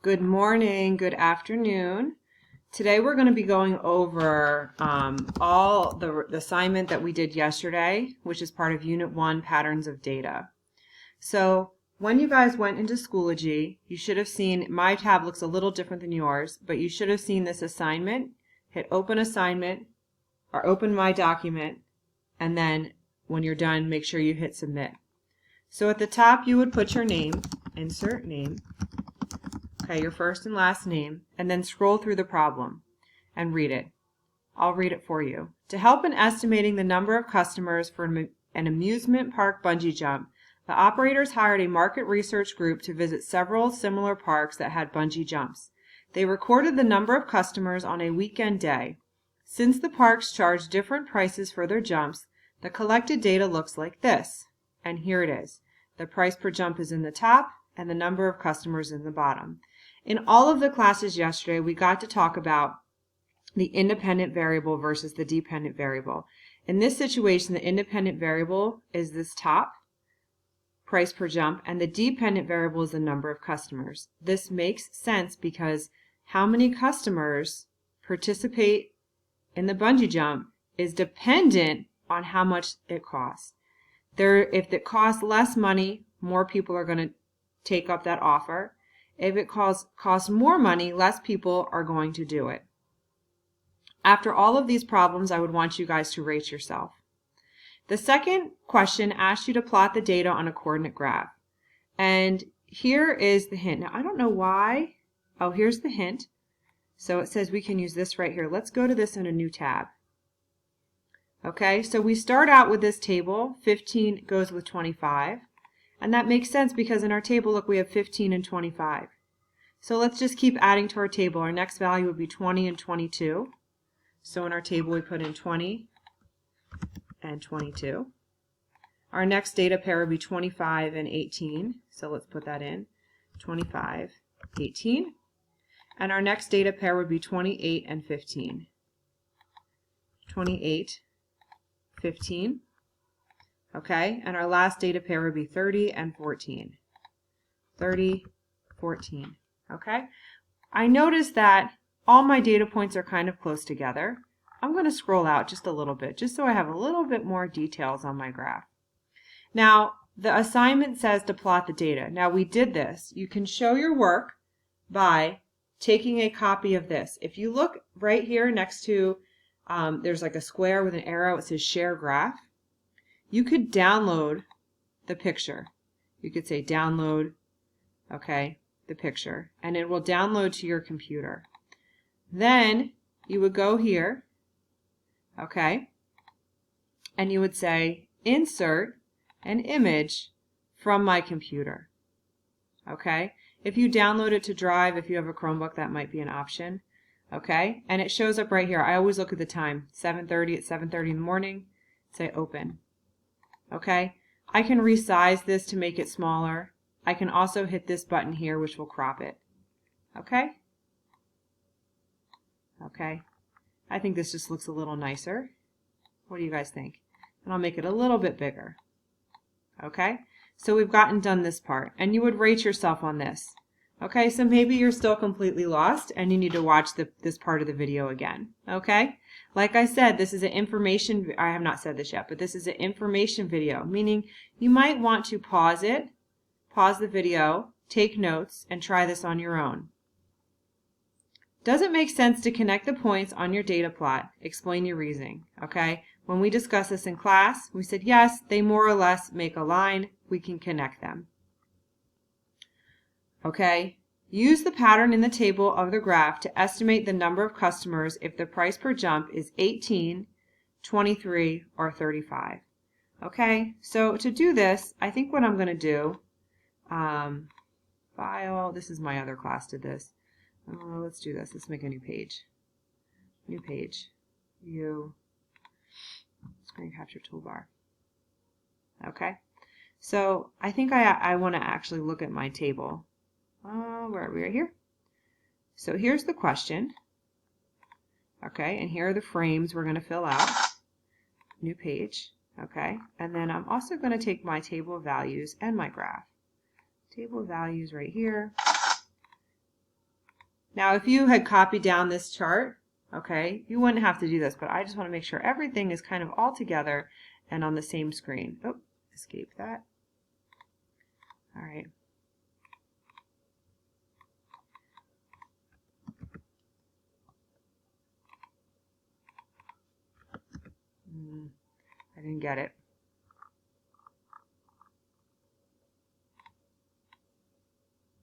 Good morning, good afternoon. Today we're going to be going over all the assignment that we did yesterday, which is part of Unit 1, Patterns of Data. So when you guys went into Schoology, you should have seen, my tab looks a little different than yours, but you should have seen this assignment. Hit Open Assignment or Open My Document, and then when you're done, make sure you hit Submit. So at the top you would put your name, insert name, okay, your first and last name, and then scroll through the problem and read it. I'll read it for you. To help in estimating the number of customers for an amusement park bungee jump, the operators hired a market research group to visit several similar parks that had bungee jumps. They recorded the number of customers on a weekend day. Since the parks charge different prices for their jumps, the collected data looks like this. And here it is. The price per jump is in the top and the number of customers in the bottom. In all of the classes yesterday, we got to talk about the independent variable versus the dependent variable. In this situation, the independent variable is this top, price per jump, and the dependent variable is the number of customers. This makes sense because how many customers participate in the bungee jump is dependent on how much it costs. If it costs less money, more people are going to take up that offer. If it costs more money, less people are going to do it. After all of these problems, I would want you guys to rate yourself. The second question asked you to plot the data on a coordinate graph. And here is the hint. Now, I don't know why. Oh, here's the hint. So it says we can use this right here. Let's go to this in a new tab. Okay, so we start out with this table. 15 goes with 25. And that makes sense because in our table, look, we have 15 and 25. So let's just keep adding to our table. Our next value would be 20 and 22. So in our table, we put in 20 and 22. Our next data pair would be 25 and 18. So let's put that in, 25, 18. And our next data pair would be 28 and 15. 28, 15. Okay, and our last data pair would be 30 and 14. 30, 14. Okay, I noticed that all my data points are kind of close together. I'm going to scroll out just a little bit, just so I have a little bit more details on my graph. Now, the assignment says to plot the data. Now, we did this. You can show your work by taking a copy of this. If you look right here next to, there's like a square with an arrow, it says Share Graph. You could download the picture. You could say download, okay, the picture, and it will download to your computer. Then you would go here, okay, and you would say insert an image from my computer. Okay, if you download it to Drive, if you have a Chromebook, that might be an option. Okay, and it shows up right here. I always look at the time, 7:30 at 7:30 in the morning, say open. Okay, I can resize this to make it smaller. I can also hit this button here, which will crop it. Okay? Okay, I think this just looks a little nicer. What do you guys think? And I'll make it a little bit bigger. Okay, so we've done this part, and you would rate yourself on this. Okay, so maybe you're still completely lost and you need to watch this part of the video again. Okay, like I said, this is an information, I have not said this yet, but this is an information video, meaning you might want to pause the video, take notes, and try this on your own. Does it make sense to connect the points on your data plot? Explain your reasoning. Okay, when we discussed this in class, we said yes, they more or less make a line, we can connect them. Okay, use the pattern in the table of the graph to estimate the number of customers if the price per jump is 18, 23, or 35. Okay, so to do this, I think what I'm going to do, file, this is my other class did this. Let's do this. Let's make a new page. New page. View. Screen capture toolbar. Okay, so I think I want to actually look at my table. Where are we? Right here. So here's the question. Okay, and here are the frames we're going to fill out. New page. Okay, and then I'm also going to take my table of values and my graph. Table of values right here. Now, if you had copied down this chart, okay, you wouldn't have to do this, but I just want to make sure everything is kind of all together and on the same screen. Oh, escape that. All right. I didn't get it.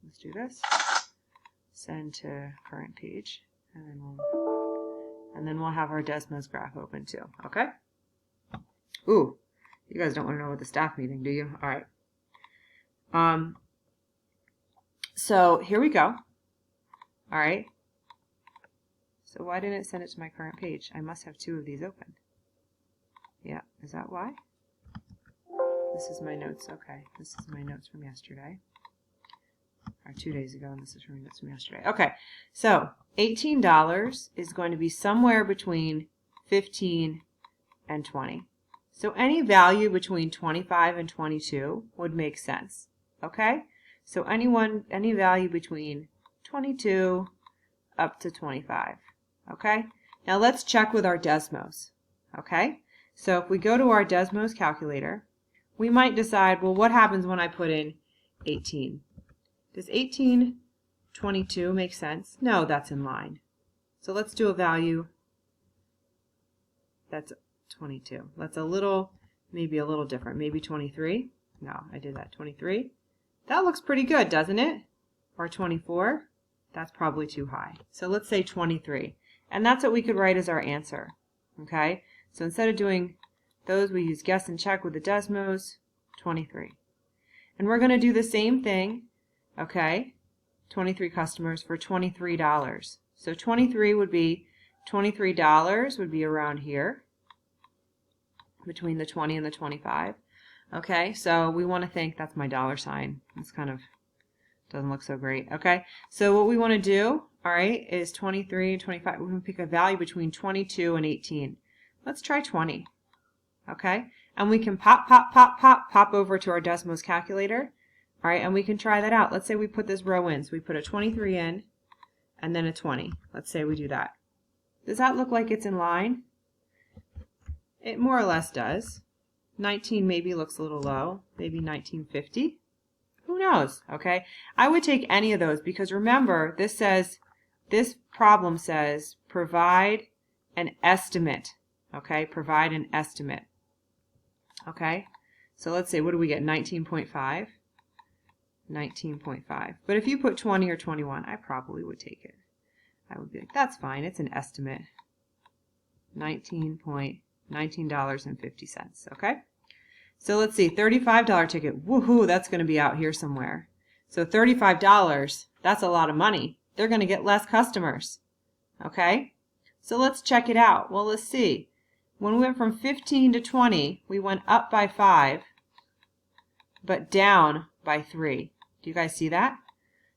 Let's do this. Send to current page, and then we'll have our Desmos graph open too. Okay. Ooh, you guys don't want to know what the staff meeting, do you? All right. So here we go. All right. So why didn't it send it to my current page? I must have 2 of these open. Yeah, is that why? This is my notes. Okay, this is my notes from yesterday. Or 2 days ago, and this is from notes from yesterday. Okay, so $18 is going to be somewhere between 15 and 20. So any value between 25 and 22 would make sense. Okay, so any value between 22 up to 25. Okay, now let's check with our Desmos. Okay, so if we go to our Desmos calculator, we might decide, well, what happens when I put in 18? Does 1822 make sense? No, that's in line. So let's do a value that's 22. That's maybe a little different. Maybe 23. No, I did that. 23. That looks pretty good, doesn't it? Or 24. That's probably too high. So let's say 23. And that's what we could write as our answer. Okay? So instead of doing those, we use guess and check with the Desmos, 23. And we're going to do the same thing, okay? 23 customers for $23. So $23 would be around here, between the 20 and the 25. Okay, so we want to think, that's my dollar sign. It's kind of, doesn't look so great. Okay, so what we want to do, all right, is 23 and 25. We're going to pick a value between 22 and 18. Let's try 20. Okay, and we can pop over to our Desmos calculator. All right, and we can try that out. Let's say we put this row in. So we put a 23 in and then a 20. Let's say we do that. Does that look like it's in line? It more or less does. 19 maybe looks a little low. Maybe 1950. Who knows? Okay, I would take any of those because remember, this problem says provide an estimate. Okay, provide an estimate. Okay, so let's say, what do we get? 19.5. 19.5. But if you put 20 or 21, I probably would take it. I would be like, that's fine. It's an estimate. $19.50. Okay? So let's see. $35 ticket. Woohoo, that's going to be out here somewhere. So $35, that's a lot of money. They're going to get less customers. Okay? So let's check it out. Well, let's see. When we went from 15 to 20, we went up by 5, but down by 3. Do you guys see that?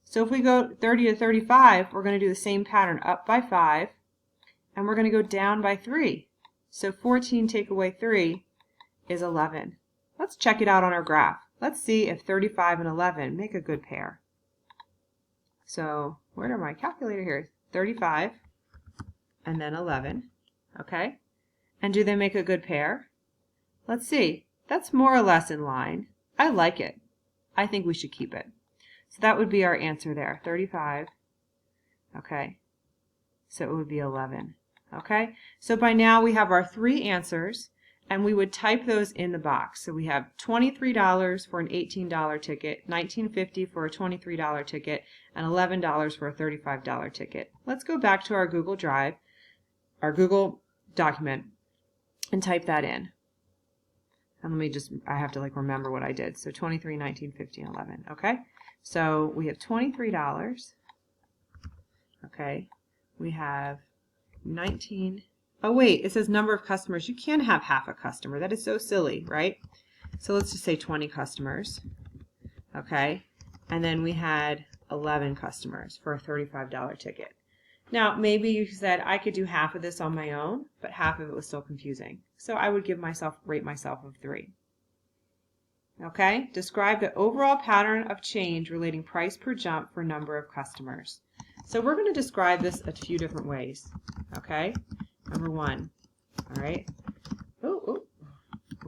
So if we go 30 to 35, we're going to do the same pattern, up by 5, and we're going to go down by 3. So 14 take away 3 is 11. Let's check it out on our graph. Let's see if 35 and 11 make a good pair. So where are my calculator here? 35 and then 11. Okay? And do they make a good pair? Let's see. That's more or less in line. I like it. I think we should keep it. So that would be our answer there, 35. Okay, so it would be 11. Okay, so by now we have our 3 answers, and we would type those in the box. So we have $23 for an $18 ticket, $19.50 for a $23 ticket, and $11 for a $35 ticket. Let's go back to our Google Drive, our Google document, and type that in. And let me just, I have to remember what I did. So 23, 19, 50, and 11. Okay, so we have $23. Okay, we have 19. Oh wait, it says number of customers. You can't have half a customer. That is so silly, right? So let's just say 20 customers. Okay, and then we had 11 customers for a $35 ticket. Now, maybe you said I could do half of this on my own, but half of it was still confusing. So I would rate myself of 3. Okay, describe the overall pattern of change relating price per jump for number of customers. So we're going to describe this a few different ways. Okay? Number one. All right? Oh,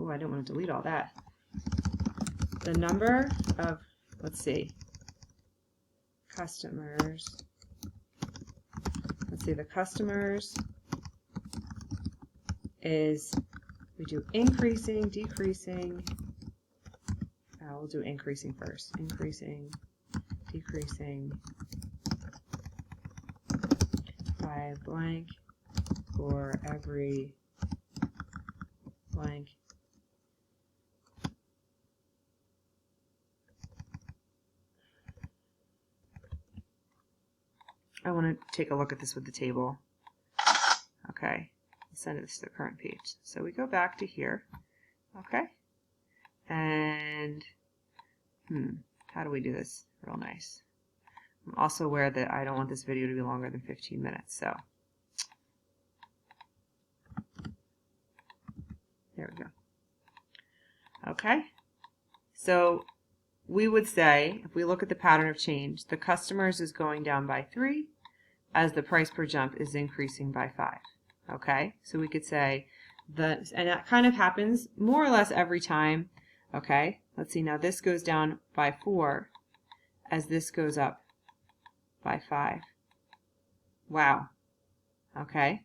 I don't want to delete all that. The number of, let's see, customers. Let's see, the customers is, we do increasing, decreasing. We'll do increasing first. Increasing, decreasing by blank for every blank. I want to take a look at this with the table. Okay, send this to the current page. So we go back to here. Okay, and how do we do this real nice? I'm also aware that I don't want this video to be longer than 15 minutes, so there we go. Okay, so we would say, if we look at the pattern of change, the customers is going down by 3 as the price per jump is increasing by 5. Okay, so we could say, and that kind of happens more or less every time. Okay, let's see, now this goes down by 4 as this goes up by 5. Wow. Okay,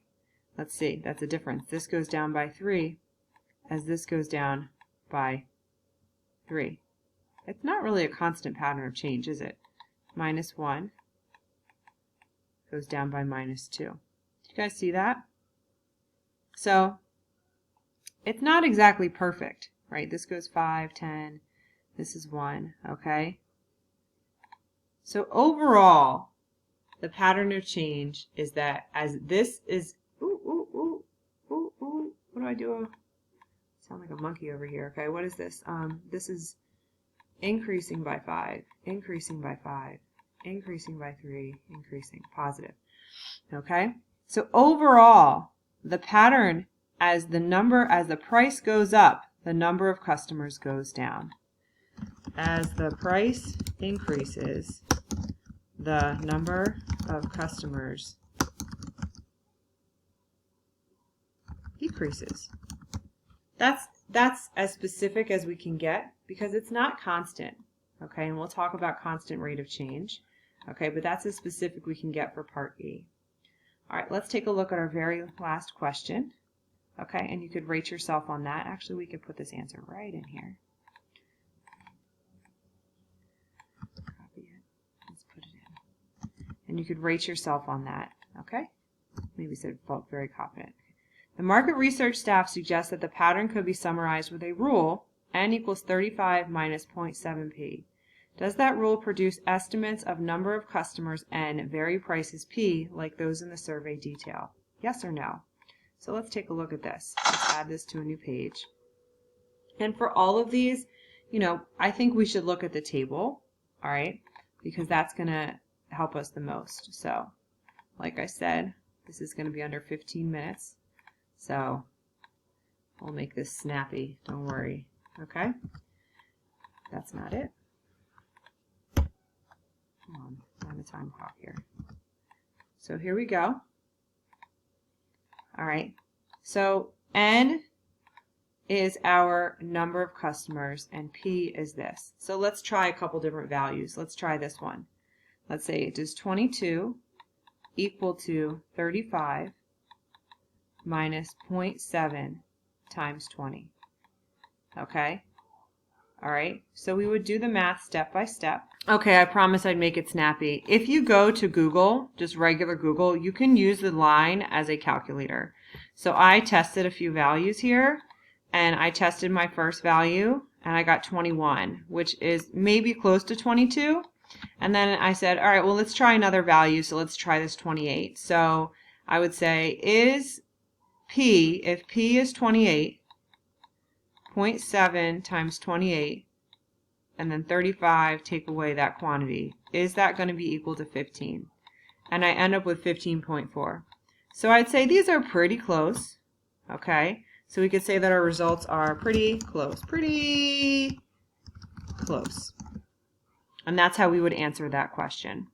let's see, that's a difference. This goes down by 3 as this goes down by 3. It's not really a constant pattern of change, is it? -1 goes down by -2. Do you guys see that? So it's not exactly perfect, right? This goes 5, 10, this is 1, okay? So overall, the pattern of change is that as this is, what do I do? Sound like a monkey over here. Okay, what is this? This is increasing by 5, increasing by 5, increasing by 3, increasing, positive. Okay, so overall, the pattern as the price goes up, the number of customers goes down. As the price increases, the number of customers decreases. That's as specific as we can get because it's not constant. Okay, and we'll talk about constant rate of change. Okay, but that's as specific we can get for part E. All right, let's take a look at our very last question. Okay, and you could rate yourself on that. Actually, we could put this answer right in here. Copy it. Let's put it in. And you could rate yourself on that. Okay? Maybe said felt very confident. The market research staff suggests that the pattern could be summarized with a rule, n equals 35 minus 0.7p. Does that rule produce estimates of number of customers n vary prices p like those in the survey detail? Yes or no? So let's take a look at this. Let's add this to a new page. And for all of these, I think we should look at the table, all right, because that's going to help us the most. So, like I said, this is going to be under 15 minutes. So we'll make this snappy, don't worry, okay? That's not it. Come on the time clock here. So here we go. All right, so N is our number of customers and P is this. So let's try a couple different values. Let's try this one. Let's say, does 22 equal to 35 minus 0.7 times 20? Okay. All right. So we would do the math step by step. Okay, I promise I'd make it snappy. If you go to Google, just regular Google, you can use the line as a calculator. So I tested a few values here, and I tested my first value, and I got 21, which is maybe close to 22. And then I said, all right, well, let's try another value, so let's try this 28. So I would say, is P, if P is 28, 0.7 times 28, and then 35, take away that quantity, is that going to be equal to 15? And I end up with 15.4. So I'd say these are pretty close, okay? So we could say that our results are pretty close. And that's how we would answer that question.